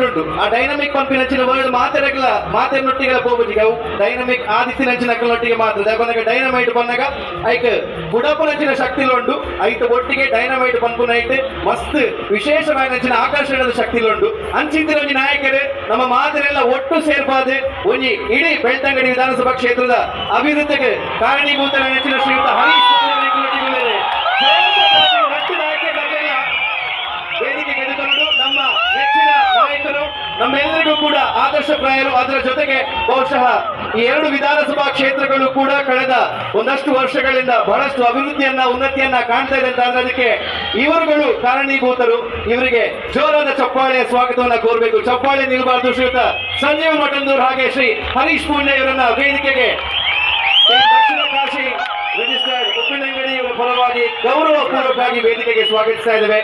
Word ಆ dynamic ಪಂಪಿನಂಚಿನ word ಮಾತೆನೊಟ್ಟಿಗೆ ಹೋಗುದಿಗೆ ಅವು dynamic ಆದಿತ್ಯನಂಚಿನ ನೊಟ್ಟಿಗೆ ಮಾತ್ರ ಕೊನೆಗೆ ಡೈನಮೈಟ್ ಬಂದಾಗ ಐಕ್ ಬುಡಪುನಂಚಿನ ಶಕ್ತಿ ಉಂಟು ಐಟ್ ಒಟ್ಟಿಗೆ ಡೈನಮೈಟ್ ಪಂಪುನ ಐಟ್ ಮಸ್ತ್ ವಿಶೇಷವಾದ ಆಕರ್ಷಣದ ಶಕ್ತಿ ಉಂಟು ಅಂಚಿಂದಿನ ಒಂಜಿ ನಾಯಕರು ನಮ್ಮ ಮಾದರೆಲ್ಲ ಒಟ್ಟು ಸೇರ್ಪಾದೆ ಒಂಜಿ ಇಡೀ ಬೆಳ್ತಂಗಡಿ ವಿಧಾನಸಭಾ ಕ್ಷೇತ್ರದ ಅಭಿವೃದ್ಧಿಗೆ ಕಾರಣೀಭೂತ ನೆಚ್ಚಿನ ಶ್ರೀಯುತ ಹರೀಶ್ ವೇದಿಕೆಗೆ ಎದುರುಗೊಂಡು ನಮ್ಮ ನೆಚ್ಚಿನ ನಾಯಕರು ನಮ್ಮೆಲ್ಲರಿಗೂ ಕೂಡ ಆದರ್ಶಪ್ರಾಯರು. ಅದರ ಜೊತೆಗೆ ಬಹುಶಃ ಈ ಎರಡು ವಿಧಾನಸಭಾ ಕ್ಷೇತ್ರಗಳು ಕೂಡ ಕಳೆದ ಒಂದಷ್ಟು ವರ್ಷಗಳಿಂದ ಬಹಳಷ್ಟು ಅಭಿವೃದ್ಧಿಯನ್ನ ಉನ್ನತಿಯನ್ನ ಕಾಣ್ತಾ ಇದೆ ಅಂತ ಅದಕ್ಕೆ ಇವರುಗಳು ಕಾರಣೀಭೂತರು. ಇವರಿಗೆ ಜೋರಾದ ಚಪ್ಪಾಳೆಯ ಸ್ವಾಗತವನ್ನ ಕೋರಬೇಕು. ಚಪ್ಪಾಳೆ ನಿಲ್ಬಾರ್ದು. ಶ್ರೀಯುತ ಸಂಜೀವ್ ಮಠಂದೂರ್ ಹಾಗೆ ಶ್ರೀ ಹರೀಶ್ ಪೂಣ್ಯ ಇವರನ್ನ ವೇದಿಕೆಗೆ ದಕ್ಷಿಣ ಕಾಶಿ ರಿಜಿಸ್ಟರ್ಡ್ ಉಪ್ಪಿನಂಗಡಿ ಇವರ ಪರವಾಗಿ ಗೌರವಪೂರ್ವಕವಾಗಿ ವೇದಿಕೆಗೆ ಸ್ವಾಗತಿಸ್ತಾ ಇದ್ದೇವೆ.